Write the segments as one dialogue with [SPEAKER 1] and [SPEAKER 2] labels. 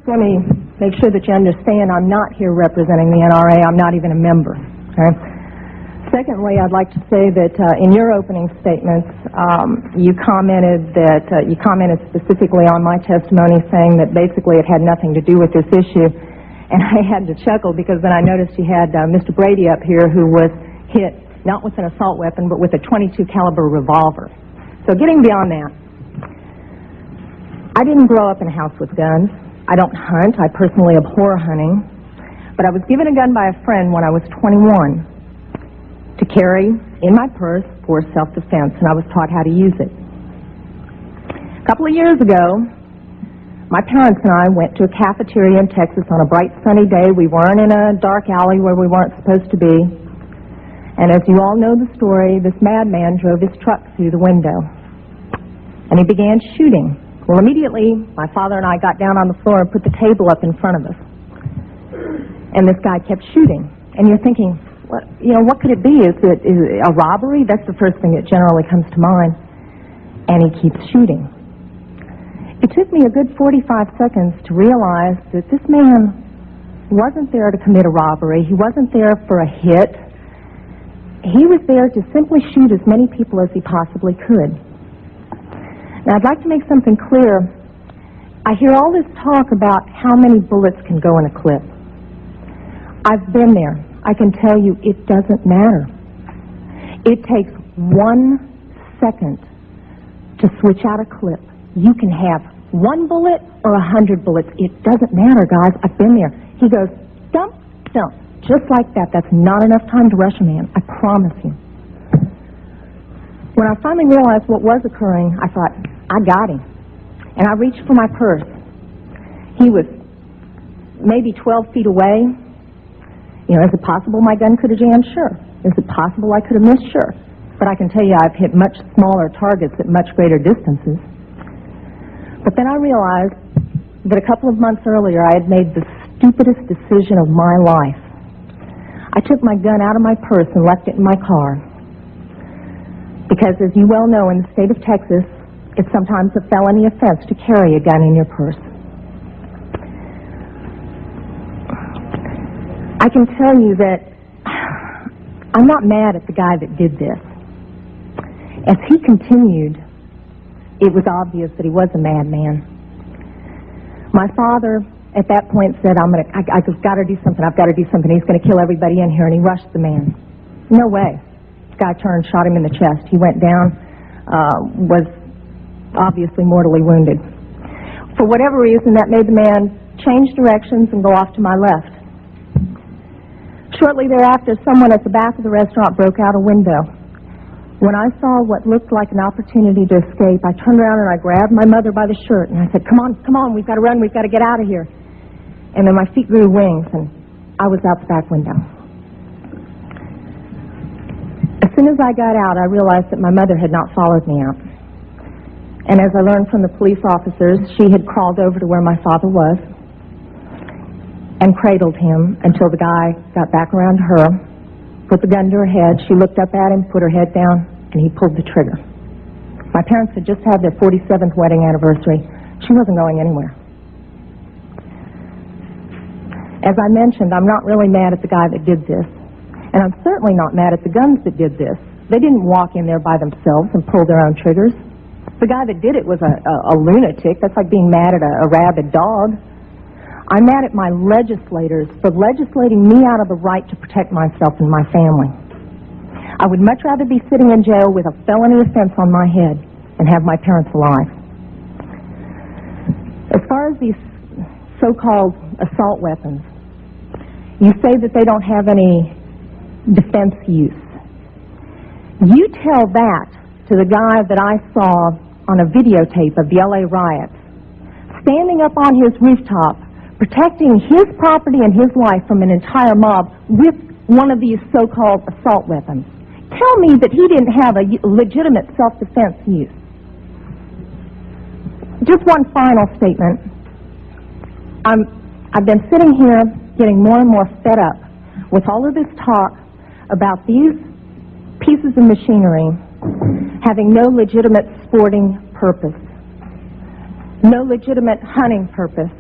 [SPEAKER 1] let me make sure that you understand I'm not here representing the NRA. I'm not even a member. Okay? Secondly, I'd like to say that in your opening statements, you commented specifically on my testimony, saying that basically it had nothing to do with this issue. And I had to chuckle because then I noticed you had Mr. Brady up here, who was hit not with an assault weapon but with a .22 caliber revolver. So getting beyond that, I didn't grow up in a house with guns. I don't hunt. I personally abhor hunting. But I was given a gun by a friend when I was 21 to carry in my purse for self-defense, and I was taught how to use it. A couple of years ago, my parents and I went to a cafeteria in Texas on a bright sunny day. We weren't in a dark alley where we weren't supposed to be. And as you all know the story, this madman drove his truck through the window, and he began shooting. Well, immediately, my father and I got down on the floor and put the table up in front of us. And this guy kept shooting. And you're thinking, what could it be? Is it a robbery? That's the first thing that generally comes to mind. And he keeps shooting. It took me a good 45 seconds to realize that this man wasn't there to commit a robbery. He wasn't there for a hit. He was there to simply shoot as many people as he possibly could. Now, I'd like to make something clear. I hear all this talk about how many bullets can go in a clip. I've been there. I can tell you it doesn't matter. It takes 1 second to switch out a clip. You can have 1 bullet or 100 bullets. It doesn't matter, guys. I've been there. He goes, dump, dump, just like that. That's not enough time to rush a man. I promise you. When I finally realized what was occurring, I thought, I got him. And I reached for my purse. He was maybe 12 feet away. Is it possible my gun could have jammed? Sure. Is it possible I could have missed? Sure. But I can tell you I've hit much smaller targets at much greater distances. But then I realized that a couple of months earlier I had made the stupidest decision of my life. I took my gun out of my purse and left it in my car. Because as you well know, in the state of Texas, it's sometimes a felony offense to carry a gun in your purse. I can tell you that I'm not mad at the guy that did this. As he continued, it was obvious that he was a madman. My father, at that point, said, I've got to do something. I've got to do something. He's going to kill everybody in here, and he rushed the man. No way. The guy turned, shot him in the chest. He went down, was obviously mortally wounded. For whatever reason, that made the man change directions and go off to my left. Shortly thereafter, someone at the back of the restaurant broke out a window. When I saw what looked like an opportunity to escape, I turned around and I grabbed my mother by the shirt and I said, come on, we've got to run, we've got to get out of here. And then my feet grew wings and I was out the back window. As soon as I got out, I realized that my mother had not followed me out. And as I learned from the police officers, she had crawled over to where my father was and cradled him until the guy got back around to her, put the gun to her head. She looked up at him, put her head down, and he pulled the trigger. My parents had just had their 47th wedding anniversary. She wasn't going anywhere. As I mentioned, I'm not really mad at the guy that did this, and I'm certainly not mad at the guns that did this. They didn't walk in there by themselves and pull their own triggers. The guy that did it was a lunatic. That's like being mad at a rabid dog. I'm mad at my legislators for legislating me out of the right to protect myself and my family. I would much rather be sitting in jail with a felony offense on my head and have my parents alive. As far as these so-called assault weapons, you say that they don't have any defense use. You tell that to the guy that I saw on a videotape of the LA riots, standing up on his rooftop, protecting his property and his life from an entire mob with one of these so-called assault weapons. Tell me that he didn't have a legitimate self-defense use. Just one final statement. I've been sitting here getting more and more fed up with all of this talk about these pieces of machinery having no legitimate sporting purpose, no legitimate hunting purpose,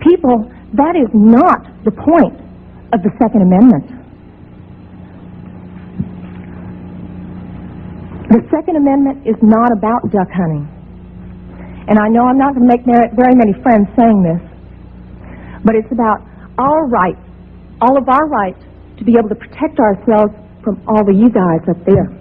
[SPEAKER 1] People, that is not the point of the Second Amendment. The Second Amendment is not about duck hunting. And I know I'm not going to make very many friends saying this, but it's about our right, all of our rights, to be able to protect ourselves from all of you guys up there.